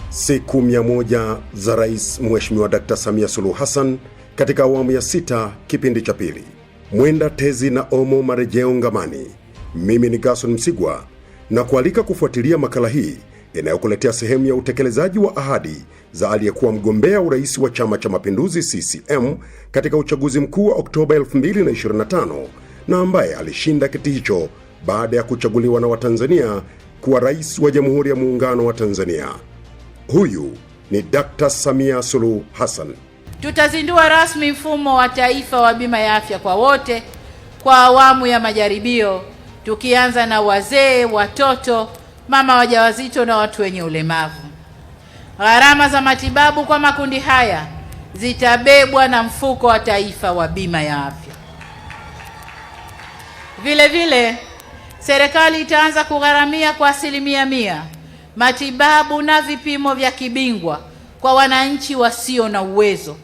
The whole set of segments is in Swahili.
Siku 100 za Rais Mheshimiwa Dr. Samia Suluhu Hassan katika awamu ya 6 kipindi cha pili. Mwenda tezi na omo marejeo ngamani. Mimi ni Gaston Msigwa na kualika kufuatilia makala hii inayokuletea sehemu ya utekelezaji wa ahadi za aliyekuwa mgombea urais wa Chama cha Mapinduzi CCM katika uchaguzi mkuu wa Oktoba 2025 na ambaye alishinda kiti hicho baada ya kuchaguliwa na Watanzania kuwa rais wa Jamhuri ya Muungano wa Tanzania. Huyu ni Dr. Samia Suluhu Hassan. Tutazindua rasmi mfumo wa taifa wa bima ya afya kwa wote kwa awamu ya majaribio, tukianza na wazee, watoto, mama wajawazito na watu wenye ulemavu. Gharama za matibabu kwa makundi haya zitabebwa na mfuko wa taifa wa bima ya afya. Vile vile, serikali itaanza kugharamia kwa 100% matibabu na vipimo vya kibingwa kwa wananchi wasio na uwezo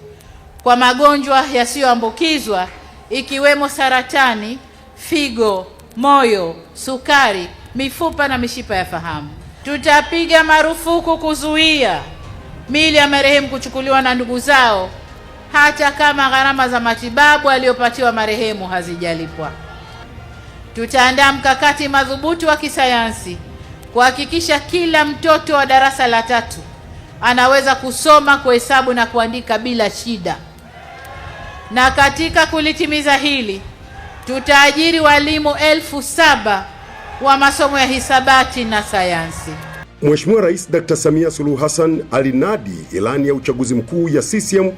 kwa magonjwa yasiyoambukizwa ikiwemo saratani, figo, moyo, sukari, mifupa na mishipa ya fahamu. Tutapiga marufuku kuzuia miili ya marehemu kuchukuliwa na ndugu zao hata kama gharama za matibabu aliyopatiwa marehemu hazijalipwa. Tutaandaa mkakati madhubuti wa kisayansi kuhakikisha kila mtoto wa darasa la 3 anaweza kusoma, kuhesabu na kuandika bila shida. Na katika kulitimiza hili, tutaajiri walimu 7,000 wa masomo ya hisabati na sayansi. Mheshimiwa Rais Dr. Samia Suluhu Hassan alinadi ilani ya uchaguzi mkuu ya CCM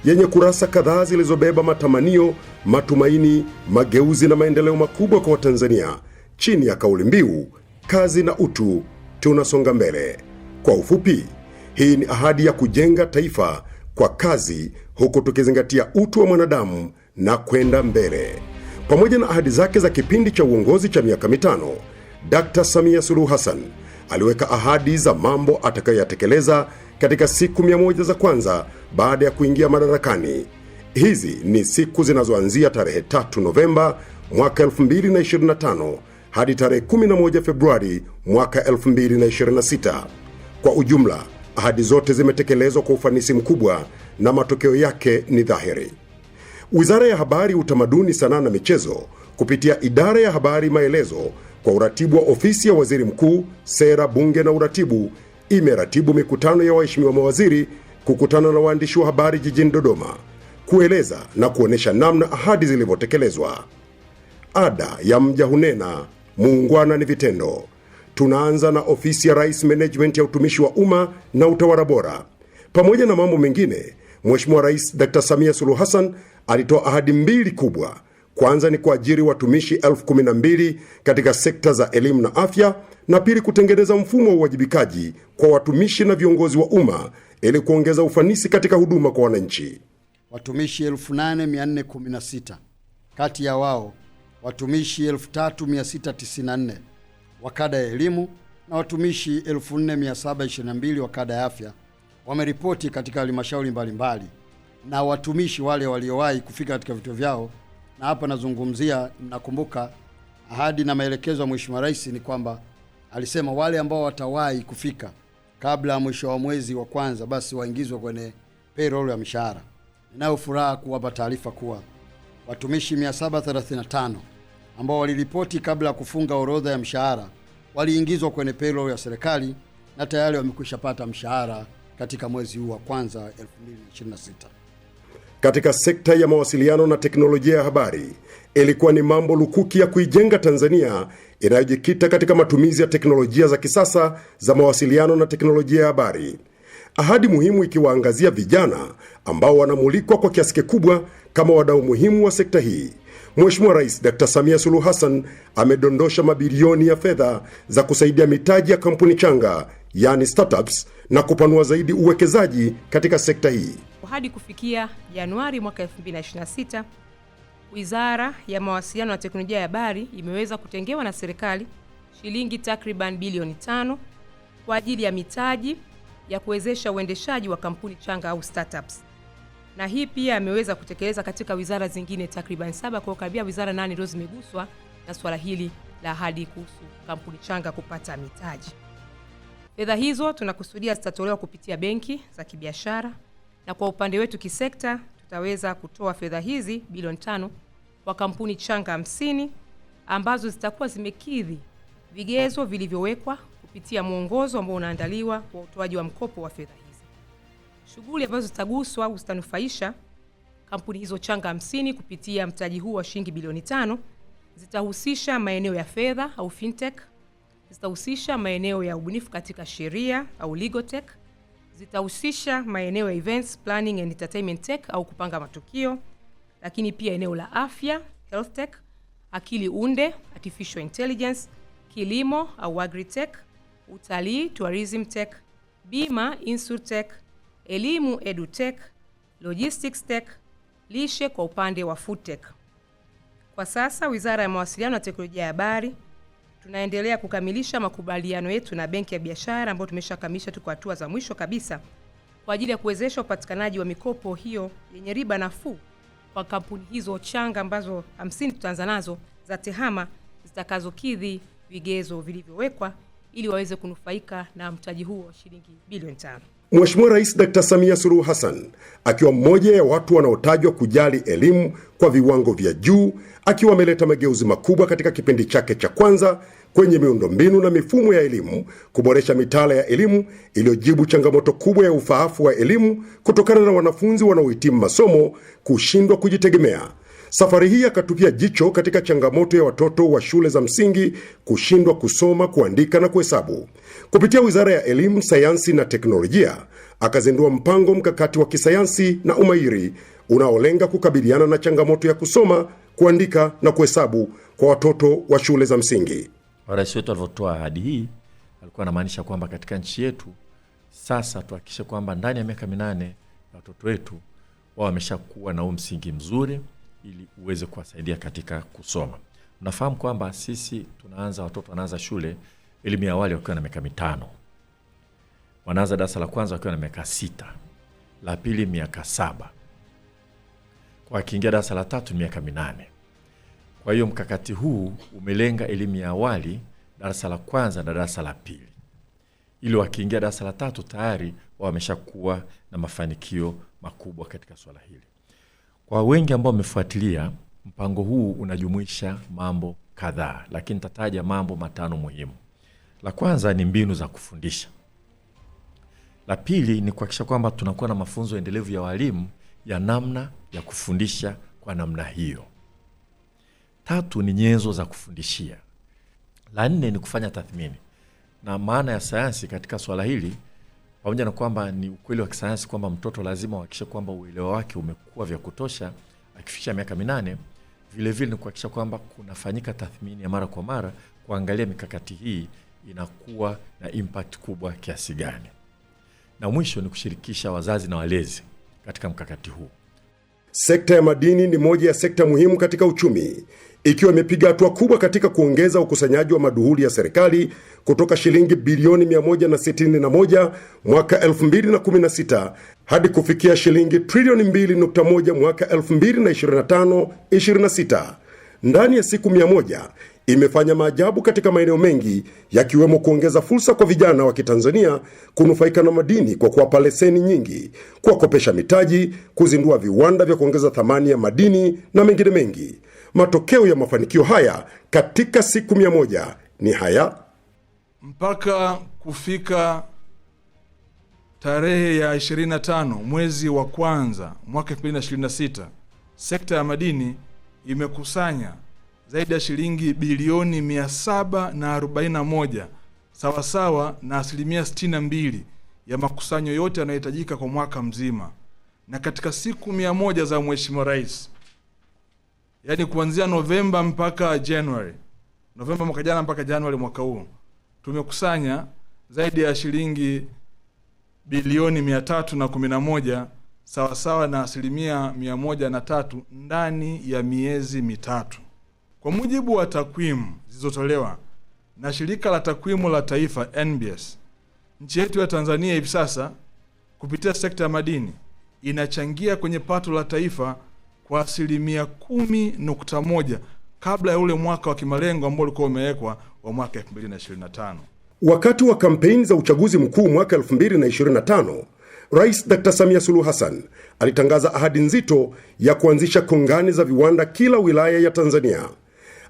yenye kurasa kadhaa zilizobeba matamanio, matumaini, mageuzi na maendeleo makubwa kwa Watanzania chini ya kauli mbiu kazi na utu, tunasonga mbele. Kwa ufupi, hii ni ahadi ya kujenga taifa kwa kazi huku tukizingatia utu wa mwanadamu na kwenda mbele. Pamoja na ahadi zake za kipindi cha uongozi cha miaka 5, Dr. Samia Suluhu Hassan aliweka ahadi za mambo atakayoyatekeleza katika siku 100 za kwanza baada ya kuingia madarakani. Hizi ni siku zinazoanzia tarehe 3 Novemba mwaka 2025 hadi tarehe 11 Februari mwaka 2026. Kwa ujumla, ahadi zote zimetekelezwa kwa ufanisi mkubwa na matokeo yake ni dhahiri. Wizara ya Habari, Utamaduni, Sanaa na Michezo kupitia Idara ya Habari Maelezo kwa uratibu wa Ofisi ya Waziri Mkuu, Sera, Bunge na Uratibu imeratibu mikutano ya waheshimiwa mawaziri kukutana na waandishi wa habari jijini Dodoma kueleza na kuonesha namna ahadi zilivyotekelezwa. Ada ya mja hunena, muungwana ni vitendo. Tunaanza na Ofisi ya Rais, Management ya Utumishi wa Umma na Utawala Bora. Pamoja na mambo mengine, Mheshimiwa Rais Dr. Samia Suluhu Hassan alitoa ahadi 2 kubwa. Kwanza ni kuajiri watumishi 12,000 katika sekta za elimu na afya, na pili kutengeneza mfumo wa uwajibikaji kwa watumishi na viongozi wa umma ili kuongeza ufanisi katika huduma kwa wananchi. Watumishi 8,416, kati ya wao watumishi 3,694 wa kada ya elimu na watumishi 4,722 wa kada ya afya wameripoti katika halmashauri mbalimbali, na watumishi wale waliowahi kufika katika vituo vyao. Na hapa nazungumzia, nakumbuka ahadi na maelekezo ya Mheshimiwa Rais ni kwamba alisema wale ambao watawahi kufika kabla ya mwisho wa mwezi wa kwanza basi waingizwe kwenye payroll ya mishahara. Ninayo furaha kuwapa taarifa kuwa watumishi 735 ambao waliripoti kabla ya kufunga orodha ya mshahara waliingizwa kwenye payroll ya serikali na tayari wamekwisha pata mshahara katika mwezi huu wa kwanza 2026. Katika sekta ya mawasiliano na teknolojia ya habari, ilikuwa ni mambo lukuki ya kuijenga Tanzania inayojikita katika matumizi ya teknolojia za kisasa za mawasiliano na teknolojia ya habari. Ahadi muhimu ikiwaangazia vijana ambao wanamulikwa kwa kiasi kikubwa kama wadau muhimu wa sekta hii. Mheshimiwa Rais Dr. Samia Suluhu Hassan amedondosha mabilioni ya fedha za kusaidia mitaji ya kampuni changa, yani startups, na kupanua zaidi uwekezaji katika sekta hii. Hadi kufikia Januari mwaka 2026, Wizara ya Mawasiliano na Teknolojia ya Habari imeweza kutengewa na serikali shilingi takriban bilioni 5 kwa ajili ya mitaji ya kuwezesha uendeshaji wa kampuni changa au startups. Na hii pia ameweza kutekeleza katika wizara zingine takriban 7, kwa karibia wizara 8 ndio zimeguswa na swala hili la ahadi kuhusu kampuni changa kupata mitaji. Fedha hizo tunakusudia zitatolewa kupitia benki za kibiashara, na kwa upande wetu kisekta tutaweza kutoa fedha hizi bilioni 5 kwa kampuni changa 50 ambazo zitakuwa zimekidhi vigezo vilivyowekwa kupitia mwongozo ambao unaandaliwa kwa utoaji wa mkopo wa fedha hizi. Shughuli ambazo zitaguswa au zitanufaisha kampuni hizo changa 50 kupitia mtaji huu wa shilingi bilioni 5 zitahusisha maeneo ya fedha au fintech, zitahusisha maeneo ya ubunifu katika sheria au legal tech, zitahusisha maeneo ya events planning and entertainment tech au kupanga matukio, lakini pia eneo la afya health tech, akili unde artificial intelligence, kilimo au agritech, utalii tourism tech, bima insurtech, elimu edutech, logistics tech, lishe kwa upande wa food tech. Kwa sasa Wizara ya Mawasiliano na Teknolojia ya Habari tunaendelea kukamilisha makubaliano yetu na Benki ya Biashara ambayo tumeshakamilisha, tuko hatua za mwisho kabisa kwa ajili ya kuwezesha upatikanaji wa mikopo hiyo yenye riba nafuu kwa kampuni hizo changa ambazo 50 tutaanza nazo za tehama zitakazokidhi vigezo vilivyowekwa ili waweze kunufaika na mtaji huo shilingi bilioni 5. Mheshimiwa Rais Dr. Samia Suluhu Hassan akiwa mmoja ya watu wanaotajwa kujali elimu kwa viwango vya juu, akiwa ameleta mageuzi makubwa katika kipindi chake cha kwanza kwenye miundombinu na mifumo ya elimu, kuboresha mitaala ya elimu iliyojibu changamoto kubwa ya ufaafu wa elimu kutokana na wanafunzi wanaohitimu masomo kushindwa kujitegemea. Safari hii akatupia jicho katika changamoto ya watoto wa shule za msingi kushindwa kusoma, kuandika na kuhesabu. Kupitia Wizara ya Elimu, Sayansi na Teknolojia akazindua mpango mkakati wa kisayansi na umahiri unaolenga kukabiliana na changamoto ya kusoma, kuandika na kuhesabu kwa watoto wa shule za msingi. Rais wetu alivyotoa ahadi hii alikuwa anamaanisha kwamba katika nchi yetu sasa tuhakikishe kwamba ndani ya miaka 8 watoto wetu wao wameshakuwa na msingi mzuri ili uweze kuwasaidia katika kusoma. Unafahamu kwamba sisi watoto wanaanza shule elimu ya awali wakiwa na miaka 5. Wanaanza darasa la kwanza wakiwa na miaka 6. La pili miaka 7. Kwa kiingia darasa la 3 miaka 8. Kwa hiyo mkakati huu umelenga elimu ya awali, darasa la kwanza na darasa la pili, ili wakiingia darasa la 3 tayari wameshakuwa na mafanikio makubwa katika swala hili. Kwa wengi ambao wamefuatilia, mpango huu unajumuisha mambo kadhaa, lakini nitataja mambo 5 muhimu. La kwanza ni mbinu za kufundisha. La pili ni kuhakikisha kwamba tunakuwa na mafunzo endelevu ya walimu ya namna ya kufundisha kwa namna hiyo. 3 ni nyenzo za kufundishia. La 4 ni kufanya tathmini. Na maana ya sayansi katika swala hili, pamoja na kwamba ni ukweli wa kisayansi kwamba mtoto lazima uhakikishe kwamba uelewa wake umekuwa vya kutosha akifikisha miaka 8, vile vile ni kuhakikisha kwamba kunafanyika tathmini ya mara kwa mara kuangalia mikakati hii inakuwa na impact kubwa kiasi gani. Na mwisho ni kushirikisha wazazi na walezi katika mkakati huu. Sekta ya madini ni moja ya sekta muhimu katika uchumi, ikiwa imepiga hatua kubwa katika kuongeza ukusanyaji wa maduhuli ya serikali kutoka shilingi bilioni 161 mwaka 2016 hadi kufikia shilingi trilioni 2.1 mwaka 2025-26. Ndani ya siku 100 imefanya maajabu katika maeneo mengi, yakiwemo kuongeza fursa kwa vijana wa Kitanzania kunufaika na madini kwa kuwapa leseni nyingi, kuwakopesha mitaji, kuzindua viwanda vya kuongeza thamani ya madini na mengine mengi. Matokeo ya mafanikio haya katika siku 100 ni haya. Mpaka kufika tarehe ya 25 mwezi wa kwanza mwaka 2026, sekta ya madini imekusanya zaidi ya shilingi bilioni 741, sawasawa na 62% ya makusanyo yote yanayohitajika kwa mwaka mzima. Na katika siku 100 za Mheshimiwa Rais, yani kuanzia Novemba mpaka January, Novemba mwaka jana mpaka January mwaka huu, tumekusanya zaidi ya shilingi bilioni 311, sawasawa na 103% ndani ya miezi 3. Kwa mujibu wa takwimu zilizotolewa na Shirika la Takwimu la Taifa NBS, nchi yetu ya Tanzania hivi sasa kupitia sekta ya madini inachangia kwenye pato la taifa kwa 10.1 kabla ya ule mwaka wa kimalengo ambao ulikuwa umewekwa wa mwaka 2025. Wakati wa kampeni za uchaguzi mkuu mwaka 2025, Rais Dr. Samia Suluhu Hassan alitangaza ahadi nzito ya kuanzisha kongani za viwanda kila wilaya ya Tanzania.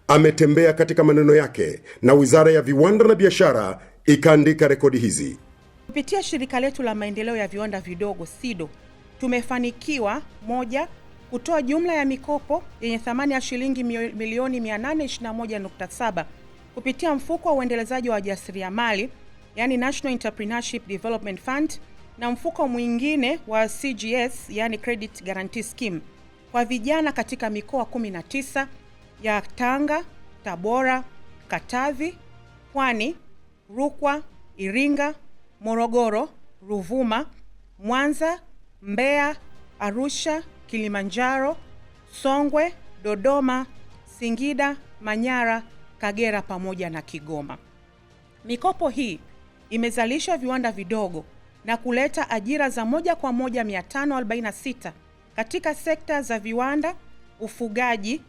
Ametembea katika maneno yake na Wizara ya Viwanda na Biashara ikaandika rekodi hizi. Kupitia shirika letu la maendeleo ya viwanda vidogo SIDO, tumefanikiwa: moja, kutoa jumla ya mikopo yenye thamani ya shilingi milioni 821.7 kupitia mfuko wa uendelezaji wa wajasiriamali, yani National Entrepreneurship Development Fund, na mfuko mwingine wa CGS, yani Credit Guarantee Scheme, kwa vijana katika mikoa 19 ya Tanga, Tabora, Katavi, Pwani, Rukwa, Iringa, Morogoro, Ruvuma, Mwanza, Mbeya, Arusha, Kilimanjaro, Songwe, Dodoma, Singida, Manyara, Kagera pamoja na Kigoma. Mikopo hii imezalisha viwanda vidogo na kuleta ajira za moja kwa moja 546 katika sekta za viwanda, ufugaji,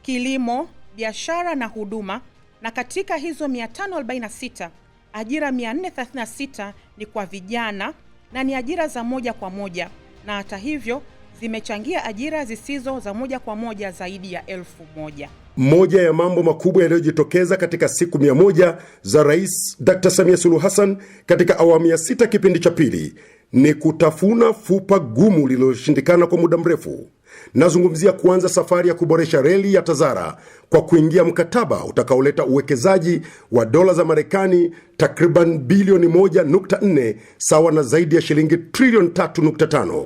kilimo, biashara na huduma, na katika hizo 546, ajira 436 ni kwa vijana na ni ajira za moja kwa moja, na hata hivyo zimechangia ajira zisizo za moja kwa moja zaidi ya 1,000. Moja ya mambo makubwa yaliyojitokeza katika siku 100 za Rais Dr. Samia Suluhu Hassan katika awamu ya 6 kipindi cha pili ni kutafuna fupa gumu lililoshindikana kwa muda mrefu. Nazungumzia kuanza safari ya kuboresha reli ya TAZARA kwa kuingia mkataba utakaoleta uwekezaji wa dola za Marekani takriban bilioni 1.4 sawa na zaidi ya shilingi trilioni 3.5.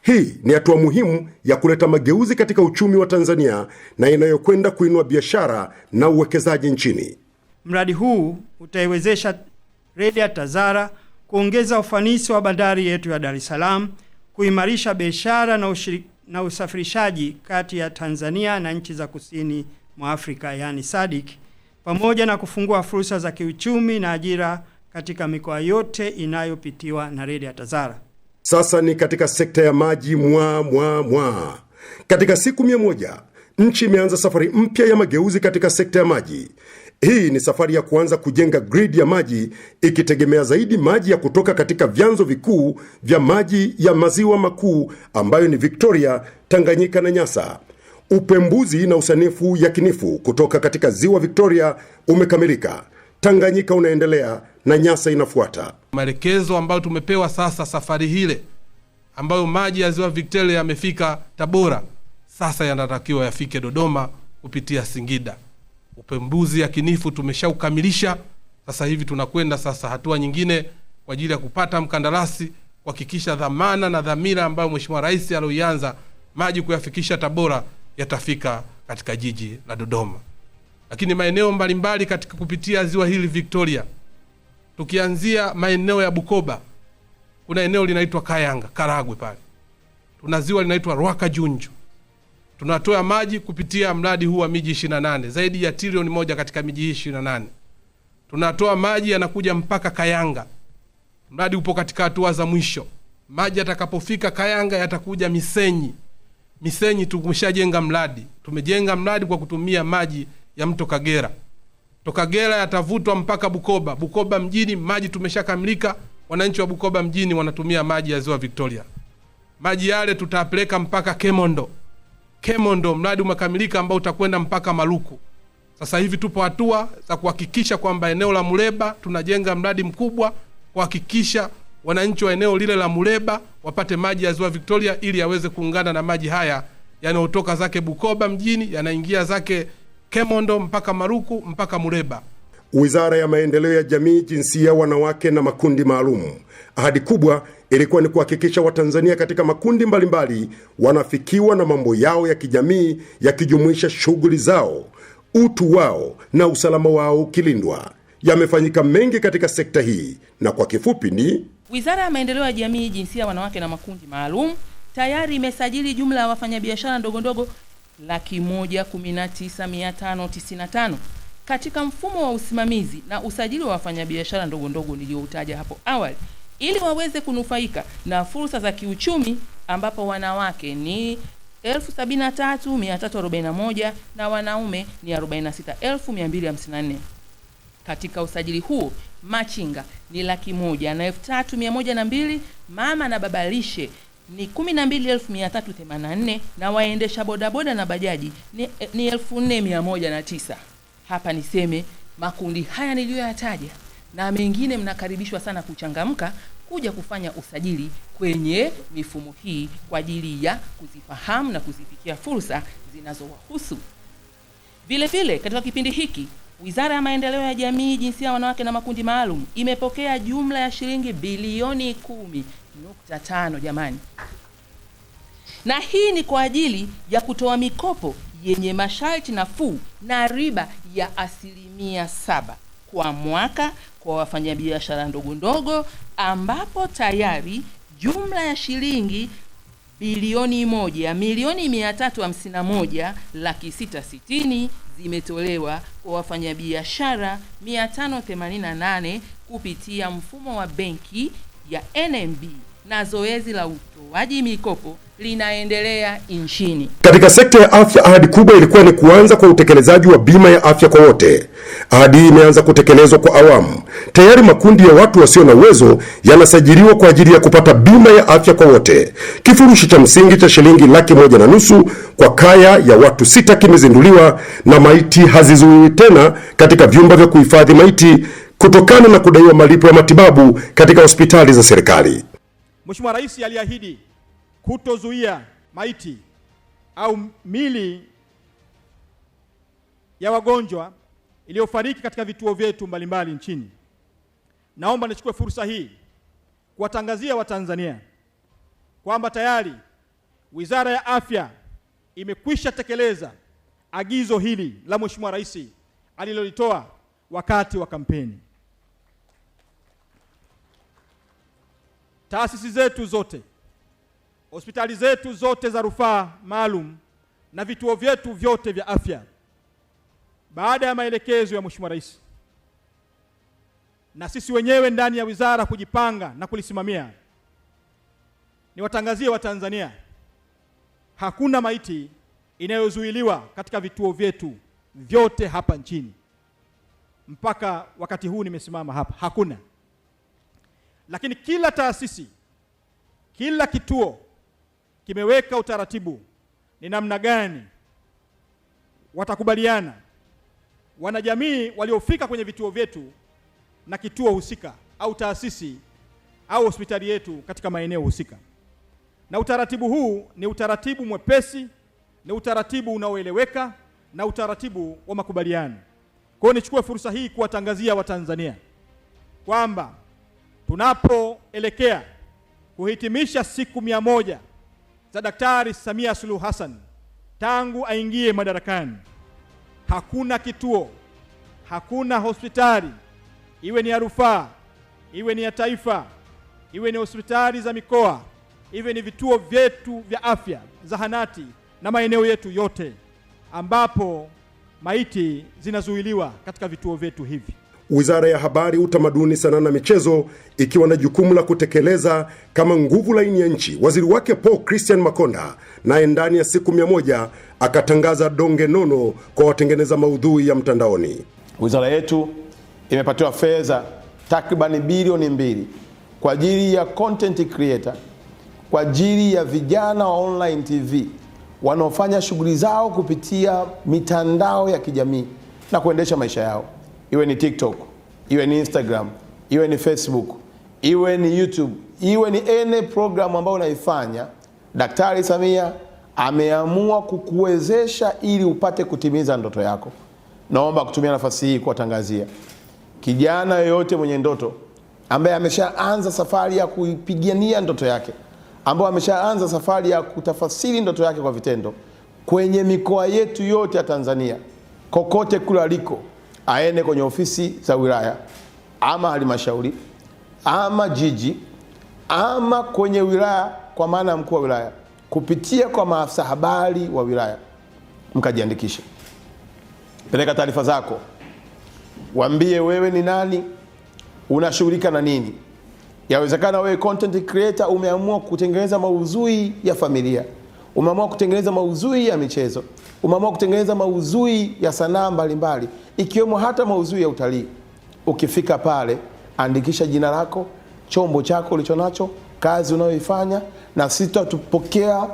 Hii ni hatua muhimu ya kuleta mageuzi katika uchumi wa Tanzania na inayokwenda kuinua biashara na uwekezaji nchini. Mradi huu utaiwezesha reli ya TAZARA kuongeza ufanisi wa bandari yetu ya Dar es Salaam, kuimarisha biashara na usafirishaji kati ya Tanzania na nchi za kusini mwa Afrika, yani SADC, pamoja na kufungua fursa za kiuchumi na ajira katika mikoa yote inayopitiwa na reli ya TAZARA. Sasa ni katika sekta ya maji Katika siku 100, nchi imeanza safari mpya ya mageuzi katika sekta ya maji. Hii ni safari ya kuanza kujenga grid ya maji ikitegemea zaidi maji ya kutoka katika vyanzo vikuu vya maji ya maziwa makuu ambayo ni Victoria, Tanganyika na Nyasa. Upembuzi na usanifu yakinifu kutoka katika ziwa Victoria umekamilika. Tanganyika unaendelea na Nyasa inafuata. Maelekezo ambayo tumepewa sasa safari hile ambayo maji ya ziwa Victoria yamefika Tabora, sasa yanatakiwa yafike Dodoma kupitia Singida. Upembuzi yakinifu tumeshaukamilisha. Sasa hivi tunakwenda sasa hatua nyingine kwa ajili ya kupata mkandarasi kuhakikisha dhamana na dhamira ambayo Mheshimiwa Rais aliyoianza maji kuyafikisha Tabora yatafika katika jiji la Dodoma. Lakini maeneo mbalimbali katika kupitia ziwa hili Victoria, tukianzia maeneo ya Bukoba, kuna eneo linaitwa Kayanga, Karagwe pale. Tuna ziwa linaitwa Rwakajunju. Tunatoa maji kupitia mradi huu wa miji 28, zaidi ya trilioni 1 katika miji 28. Tunatoa maji yanakuja mpaka Kayanga. Mradi upo katika hatua za mwisho. Maji yatakapofika Kayanga yatakuja Misenyi. Misenyi tumeshajenga mradi. Tumejenga mradi kwa kutumia maji ya mto Kagera. Kagera yatavutwa mpaka Bukoba. Bukoba mjini maji tumeshakamilika. Wananchi wa Bukoba mjini wanatumia maji ya ziwa Victoria. Maji yale tutapeleka mpaka Kemondo. Kemondo mradi umekamilika ambao utakwenda mpaka Maluku. Sasa hivi tupo hatua za kuhakikisha kwamba eneo la Muleba tunajenga mradi mkubwa kuhakikisha wananchi wa eneo lile la Muleba wapate maji ya ziwa Victoria ili yaweze kuungana na maji haya yanayotoka zake Bukoba mjini yanaingia zake Kemondo mpaka Maruku mpaka Muleba. Wizara ya Maendeleo ya Jamii, Jinsia, Wanawake na Makundi Maalum. Ahadi kubwa ilikuwa ni kuhakikisha Watanzania katika makundi mbalimbali wanafikiwa na mambo yao ya kijamii yakijumuisha shughuli zao, utu wao na usalama wao ukilindwa. Yamefanyika mengi katika sekta hii na kwa kifupi ni Wizara ya Maendeleo ya Jamii, Jinsia, Wanawake na Makundi Maalum tayari imesajili jumla ya wafanyabiashara ndogondogo 119,595 katika mfumo wa usimamizi na usajili wa wafanyabiashara ndogondogo nilioutaja hapo awali, ili waweze kunufaika na fursa za kiuchumi, ambapo wanawake ni 73,341 na wanaume ni 46,254. Katika usajili huo, machinga ni 101,302, mama na baba lishe ni 12,384 na waendesha bodaboda na bajaji ni 4,109. Hapa niseme makundi haya niliyoyataja na mengine mnakaribishwa sana kuchangamka kuja kufanya usajili kwenye mifumo hii kwa ajili ya kuzifahamu na kuzifikia fursa zinazowahusu. Vile vile katika kipindi hiki Wizara ya Maendeleo ya Jamii, Jinsia, Wanawake na Makundi Maalum imepokea jumla ya shilingi bilioni 10.5 jamani. Na hii ni kwa ajili ya kutoa mikopo yenye masharti nafuu na riba ya 7% kwa mwaka kwa wafanyabiashara ndogo ndogo, ambapo tayari jumla ya shilingi bilioni 1,351,660 zimetolewa kwa wafanyabiashara 588 kupitia mfumo wa benki ya NMB, na zoezi la utoaji mikopo linaendelea nchini. Katika sekta ya afya, ahadi kubwa ilikuwa ni kuanza kwa utekelezaji wa bima ya afya kwa wote. Ahadi hii imeanza kutekelezwa kwa awamu. Tayari makundi ya watu wasio na uwezo yanasajiliwa kwa ajili ya kupata bima ya afya kwa wote. Kifurushi cha msingi cha shilingi 1,500,000 kwa kaya ya watu 6 kimezinduliwa, na maiti hazizuiwi tena katika vyumba vya kuhifadhi maiti kutokana na kudaiwa malipo ya matibabu katika hospitali za serikali. Mheshimiwa Rais aliahidi kutozuia maiti au mili ya wagonjwa iliyofariki katika vituo vyetu mbalimbali nchini. Naomba nichukue fursa hii kuwatangazia Watanzania kwamba tayari Wizara ya Afya imekwisha tekeleza agizo hili la Mheshimiwa Rais alilolitoa wakati wa kampeni. Taasisi zetu zote, hospitali zetu zote za rufaa maalum na vituo vyetu vyote vya afya, baada ya maelekezo ya Mheshimiwa Rais na sisi wenyewe ndani ya wizara kujipanga na kulisimamia, niwatangazie Watanzania hakuna maiti inayozuiliwa katika vituo vyetu vyote hapa nchini. Mpaka wakati huu nimesimama hapa, hakuna. Lakini kila taasisi, kila kituo kimeweka utaratibu ni namna gani watakubaliana wanajamii waliofika kwenye vituo vyetu na kituo husika au taasisi au hospitali yetu katika maeneo husika. Na utaratibu huu ni utaratibu mwepesi, ni utaratibu unaoeleweka na utaratibu wa makubaliano. Kwa hiyo nichukue fursa hii kuwatangazia Watanzania kwamba tunapoelekea kuhitimisha siku 100 za Daktari Samia Suluhu Hassan tangu aingie madarakani, hakuna kituo, hakuna hospitali, iwe ni ya rufaa, iwe ni ya taifa, iwe ni hospitali za mikoa, iwe ni vituo vyetu vya afya, zahanati na maeneo yetu yote, ambapo maiti zinazuiliwa katika vituo vyetu hivi. Wizara ya Habari, Utamaduni, Sanaa na Michezo ikiwa na jukumu la kutekeleza kama nguvu laini ya nchi. Waziri wake Paul Christian Makonda naye ndani ya siku 100 akatangaza donge nono kwa watengeneza maudhui ya mtandaoni. Wizara yetu imepatiwa fedha takriban bilioni 2 kwa ajili ya content creator, kwa ajili ya vijana wa online TV wanaofanya shughuli zao kupitia mitandao ya kijamii na kuendesha maisha yao. Iwe ni TikTok, iwe ni Instagram, iwe ni Facebook, iwe ni YouTube, iwe ni any program ambayo unaifanya, Daktari Samia ameamua kukuwezesha ili upate kutimiza ndoto yako. Naomba kutumia nafasi hii kuwatangazia kijana yoyote mwenye ndoto ambaye ameshaanza safari ya kuipigania ndoto yake, ambaye ameshaanza safari ya kutafasiri ndoto yake kwa vitendo kwenye mikoa yetu yote ya Tanzania, kokote kule aliko, aende kwenye ofisi za wilaya ama halmashauri ama jiji ama kwenye wilaya kwa maana ya mkuu wa wilaya, kupitia kwa maafisa habari wa wilaya, mkajiandikishe. Peleka taarifa zako, waambie wewe ni nani, unashughulika na nini. Yawezekana wewe content creator umeamua kutengeneza maudhui ya familia, umeamua kutengeneza maudhui ya michezo, umeamua kutengeneza maudhui ya sanaa mbalimbali, ikiwemo hata maudhui ya utalii. ukifika pale andikisha jina lako, chombo chako ulichonacho, kazi unayoifanya, na sisi tutapokea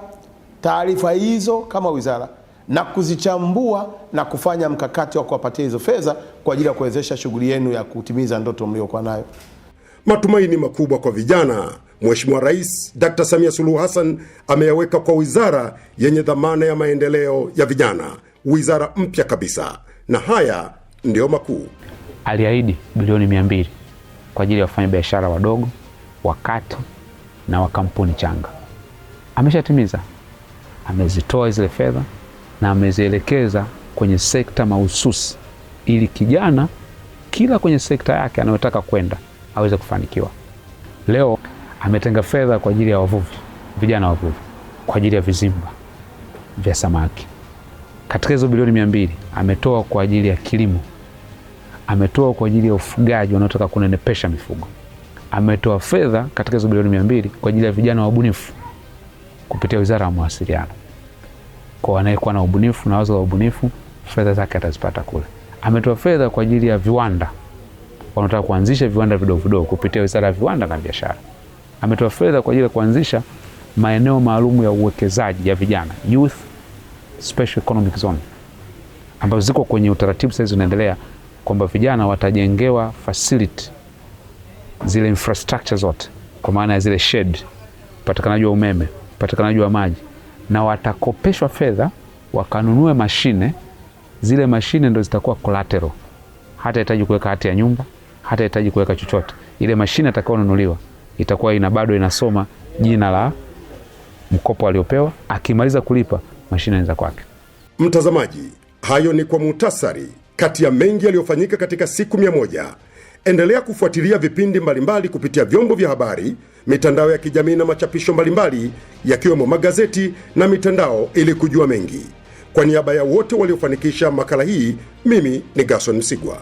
taarifa hizo kama wizara na kuzichambua na kufanya mkakati wa kuwapatia hizo fedha kwa ajili ya kuwezesha shughuli yenu ya kutimiza ndoto mliokuwa nayo. Matumaini makubwa kwa vijana Mheshimiwa Rais Dr. Samia Suluhu Hassan ameyaweka kwa wizara yenye dhamana ya maendeleo ya vijana, wizara mpya kabisa, na haya ndio makuu. Aliahidi bilioni 200 kwa ajili ya wafanyabiashara wadogo, wakati na wakampuni changa. Ameshatimiza. Amezitoa zile fedha na amezielekeza kwenye sekta mahususi ili kijana kila kwenye sekta yake anayotaka kwenda aweze kufanikiwa. Leo ametenga fedha kwa ajili ya wavuvi, vijana wavuvi, kwa ajili ya vizimba vya samaki. Katika hizo bilioni 200 ametoa kwa ajili ya kilimo, ametoa kwa ajili ya ufugaji wanaotaka kunenepesha mifugo. Ametoa fedha katika hizo bilioni 200 kwa ajili ya vijana wabunifu kupitia Wizara ya Mawasiliano. Kwa anayekuwa na ubunifu na wazo la ubunifu, fedha zake atazipata kule. Ametoa fedha kwa ajili ya viwanda, wanataka kuanzisha viwanda vidogo vidogo kupitia Wizara ya Viwanda na Biashara. Ametoa fedha kwa ajili ya kuanzisha maeneo maalum ya uwekezaji ya vijana, Youth Special Economic Zone, ambazo ziko kwenye utaratibu sasa unaendelea, kwamba vijana watajengewa facility, zile infrastructure zote, kwa maana ya zile shed, upatikanaji wa umeme, upatikanaji wa maji, na watakopeshwa fedha wakanunue mashine. Zile mashine ndo zitakuwa collateral, hata hitaji kuweka hati ya nyumba, hata hitaji kuweka chochote. Ile mashine atakayonunuliwa itakuwa bado inasoma jina la mkopo aliopewa. Akimaliza kulipa, mashine inaanza kwake. Mtazamaji, hayo ni kwa muhtasari kati ya mengi yaliyofanyika katika siku 100. Endelea kufuatilia vipindi mbalimbali kupitia vyombo vya habari, mitandao ya kijamii na machapisho mbalimbali yakiwemo magazeti na mitandao ili kujua mengi. Kwa niaba ya wote waliofanikisha makala hii, mimi ni Gaston Msigwa.